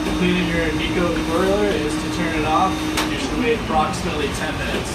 to cleaning your Nieco Broiler is to turn it off. You should wait approximately 10 minutes.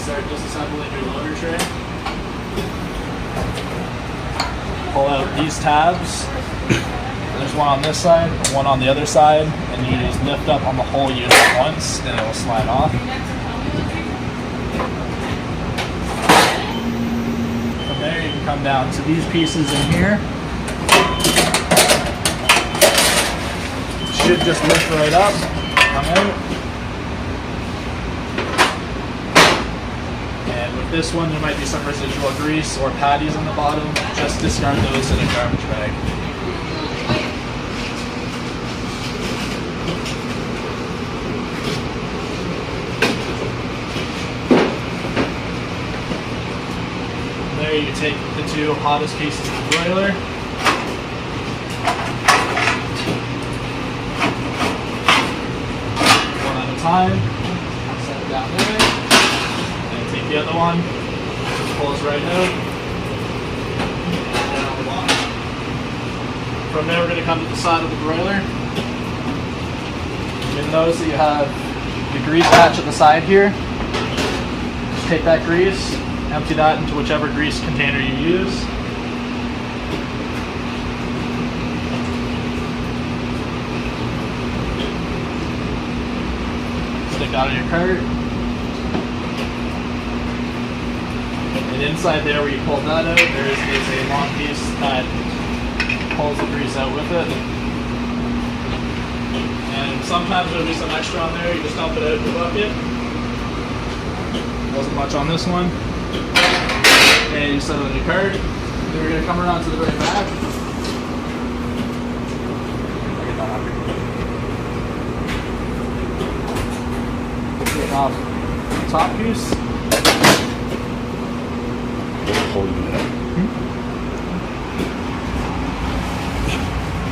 Start disassembling your loader tray. Pull out these tabs. There's one on this side, one on the other side, and you just lift up on the whole unit at once, and it will slide off. From there, you can come down to these pieces in here. Should just lift right up, come out. And with this one, there might be some residual grease or patties on the bottom. Just discard those in a garbage bag. There you take the two hottest pieces of the broiler. One at a time. Set it down there. And take the other one. Pulls right out. Down the bottom. From there we're going to come to the side of the broiler. You'll notice that you have the grease patch at the side here. Just take that grease. Empty that into whichever grease container you use. Stick out of your cart. And inside there where you pulled that out, there is a long piece that pulls the grease out with it. And sometimes there'll be some extra on there, you just dump it out in the bucket. Wasn't much on this one. And you set it on your cart. Then we're going to come around to the very back. Take off the top piece.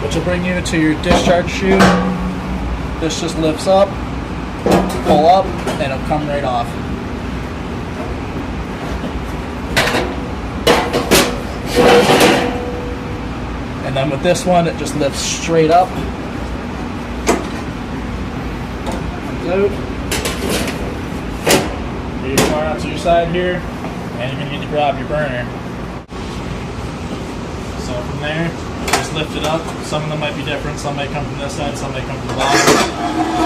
Which will bring you to your discharge chute. This just lifts up, pull up, and it'll come right off. And then with this one, it just lifts straight up. Comes out. Get your car out to your side here, and you're going to need to grab your burner. So from there, just lift it up. Some of them might be different. Some might come from this side, some might come from the bottom. The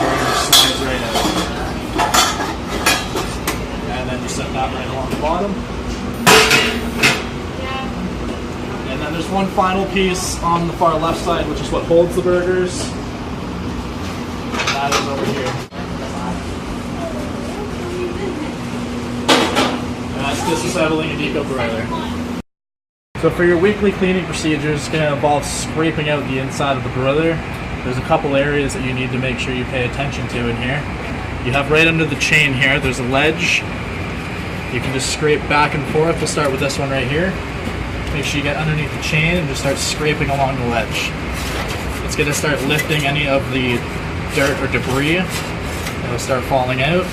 burner just slides right out. And then you set that right along the bottom. And then there's one final piece on the far left side, which is what holds the burgers. And that is over here. And that's disassembling a Nieco Broiler. So for your weekly cleaning procedures, it's going to involve scraping out the inside of the broiler. There's a couple areas that you need to make sure you pay attention to in here. You have right under the chain here, there's a ledge. You can just scrape back and forth. We'll start with this one right here. Make sure you get underneath the chain and just start scraping along the ledge. It's going to start lifting any of the dirt or debris. It'll start falling out.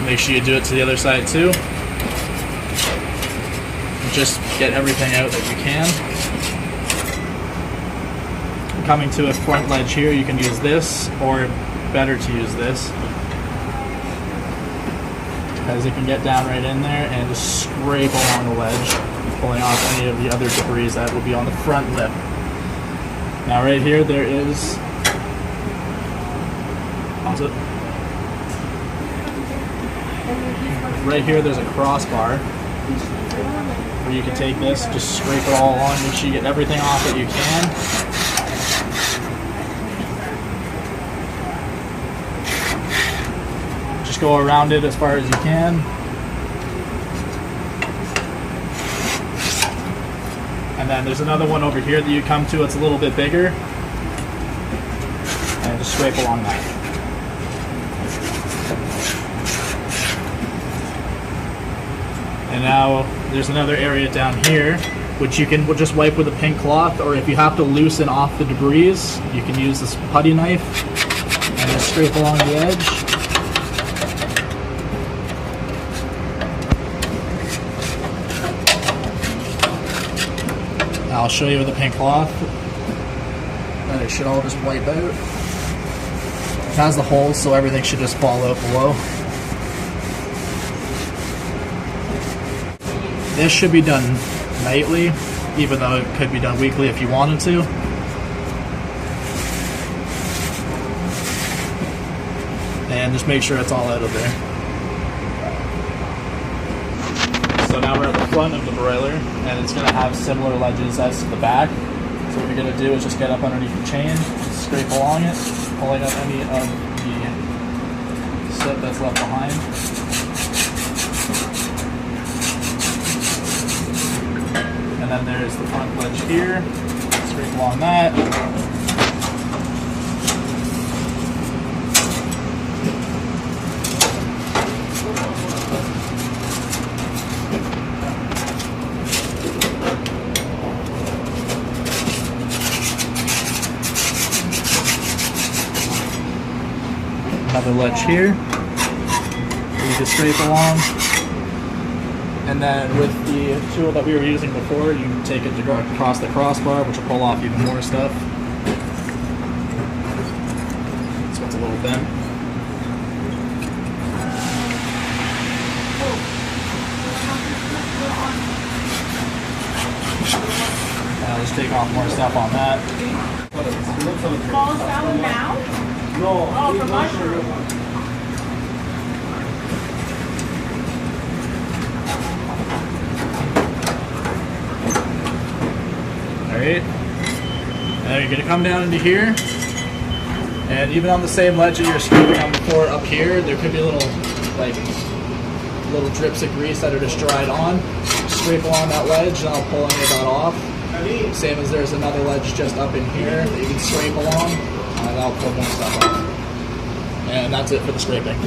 Make sure you do it to the other side too. Just get everything out that you can. Coming to a front ledge here, you can use this, or better to use this, because it can get down right in there and just scrape along the ledge, pulling off any of the other debris that will be on the front lip. Now right here there is, right here there's a crossbar where you can take this, just scrape it all along, make sure you get everything off that you can. Just go around it as far as you can. And then there's another one over here that you come to, it's a little bit bigger. And just scrape along that. And now there's another area down here, which you can just wipe with a pink cloth, or if you have to loosen off the debris, you can use this putty knife and just scrape along the edge. I'll show you with a pink cloth. it should all just wipe out. It has the holes, so everything should just fall out below. This should be done nightly, even though it could be done weekly if you wanted to. And just make sure it's all out of there. So now we're at the front of the broiler, and it's going to have similar ledges as to the back. So what you're going to do is just get up underneath the chain, scrape along it, pulling out any of the soot that's left behind. And then there's the front ledge here, scrape along that. Another ledge here, you just scrape along. And then with the tool that we were using before, you can take it to go across the crossbar, which will pull off even more stuff. So it's a little bent. I'll just take off more stuff on that. Small salad now? No. Oh, for mushroom. Alright. Now you're going to come down into here. And even on the same ledge that you're scraping on before up here, there could be little drips of grease that are just dried on. Scrape along that ledge and I'll pull any of that off. Same as there's another ledge just up in here that you can scrape along, and I'll pull more stuff off. And that's it for the scraping.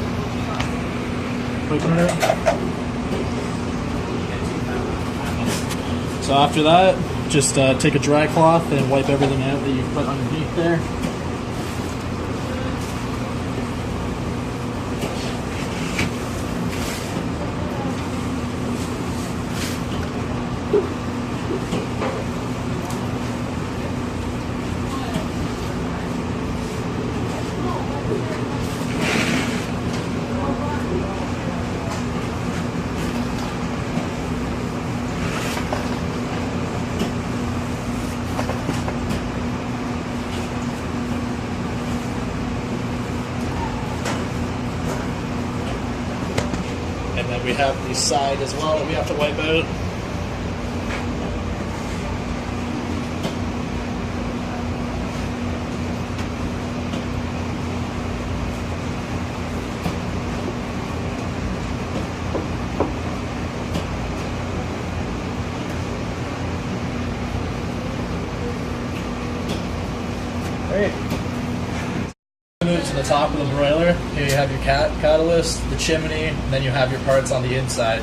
So after that, just take a dry cloth and wipe everything out that you've put underneath there. And then we have the side as well that we have to wipe out. Great. Move to the top of the broiler. Here you have your catalyst, the chimney, and then you have your parts on the inside.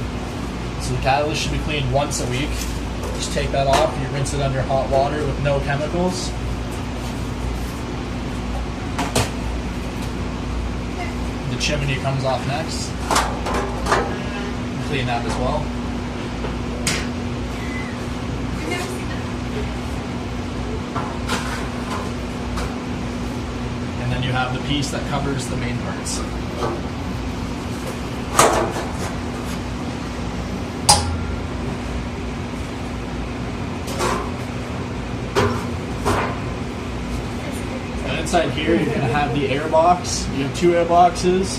So the catalyst should be cleaned once a week. Just take that off, you rinse it under hot water with no chemicals. The chimney comes off next. Clean that as well. And then you have the piece that covers the main parts. And inside here you're going to have the air box. You have two air boxes,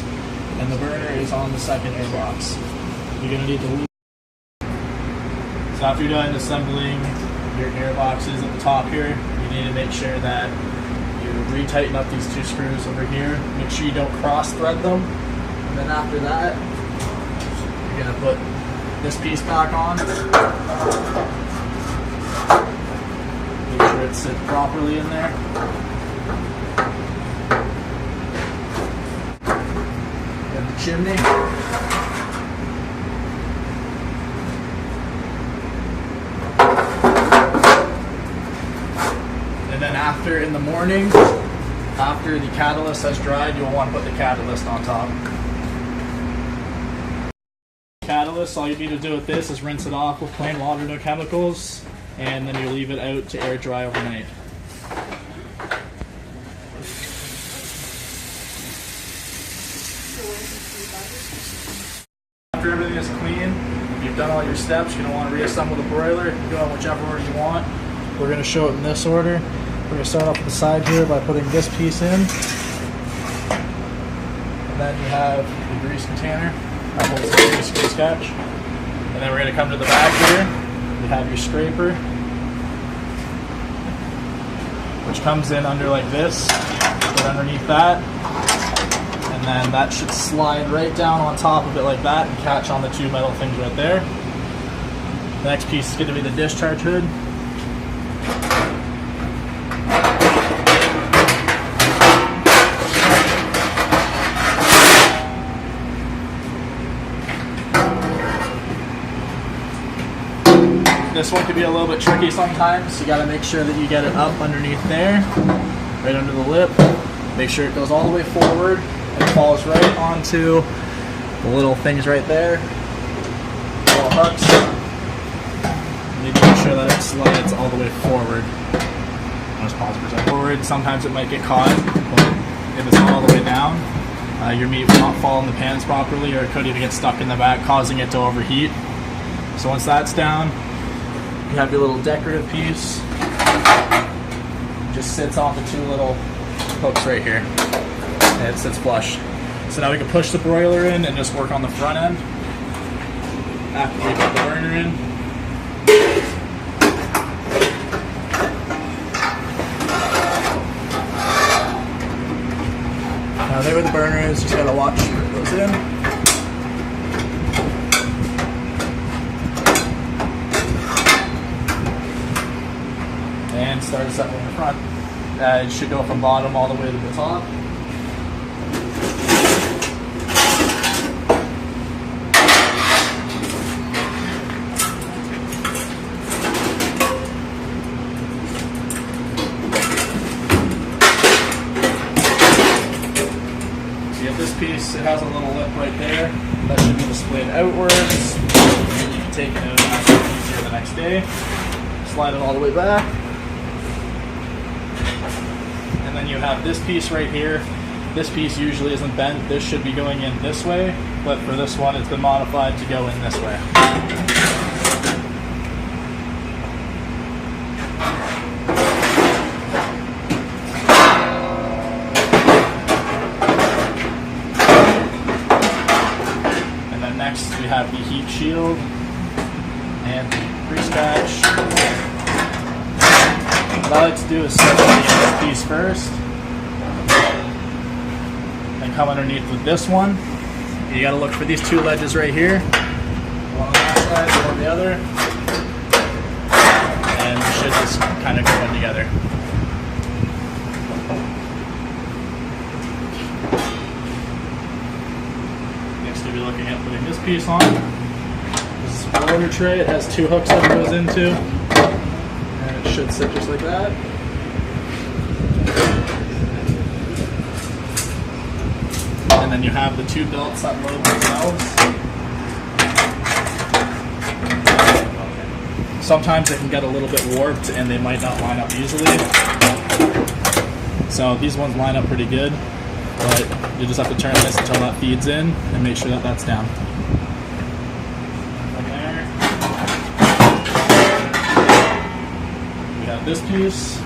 and the burner is on the second air box. You're going to need to lube. So after you're done assembling your air boxes at the top here, you need to make sure that you retighten up these two screws over here. Make sure you don't cross thread them. And then after that, you're going to put this piece back on. Make sure it sits properly in there. And the chimney. And then after, in the morning, after the catalyst has dried, you'll want to put the catalyst on top. Catalyst, all you need to do with this is rinse it off with plain water, no chemicals, and then you leave it out to air dry overnight. After everything is clean, you've done all your steps, you're going to want to reassemble the broiler. You can go in whichever order you want. We're going to show it in this order. We're going to start off with the side here by putting this piece in. And then you have the grease container. That holds the grease catch. And then we're going to come to the back here. You have your scraper, which comes in under like this, right underneath that. And then that should slide right down on top of it like that and catch on the two metal things right there. The next piece is going to be the discharge hood. This one could be a little bit tricky sometimes. You got to make sure that you get it up underneath there, right under the lip. Make sure it goes all the way forward and falls right onto the little things right there, little hooks. You need to make sure that it slides all the way forward. I'll just pause for a second. Forward. Sometimes it might get caught, but if it's not all the way down, your meat will not fall in the pans properly, or it could even get stuck in the back, causing it to overheat. So once that's down, you have your little decorative piece. It just sits on the two little hooks right here, and it sits flush. So now we can push the broiler in and just work on the front end after we put the burner in. Now there where the burner is, just gotta watch where it goes in. And start assembling the front. It should go from bottom all the way to the top. So you have this piece, it has a little lip right there. That should be displayed outwards. You can take it out easier the next day. Slide it all the way back. And then you have this piece right here. This piece usually isn't bent. This should be going in this way, but for this one it's been modified to go in this way. And then next we have the heat shield and the grease catch. What I like to do is start with this piece first, and come underneath with this one. You got to look for these two ledges right here, one on that side, one on the other, and it should just kind of go in together. Next we'll be looking at putting this piece on. This is a broiler tray. It has two hooks that it goes into. It should sit just like that. And then you have the two belts that load themselves. Sometimes they can get a little bit warped and they might not line up easily. So these ones line up pretty good, but you just have to turn this until that feeds in and make sure that that's down. This piece,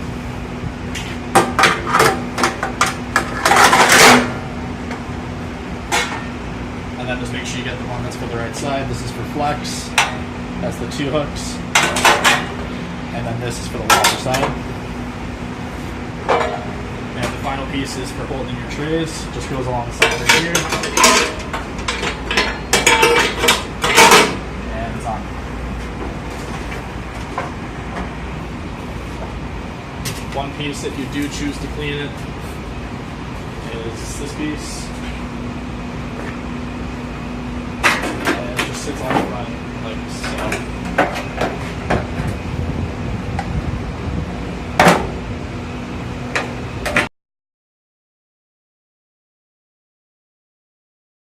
and then just make sure you get the one that's for the right side. This is for flex. That's the two hooks, and then this is for the washer side. And the final piece is for holding your trays. Just goes along the side right here, and it's on. One piece, if you do choose to clean it, is this piece. And it just sits on the front like so.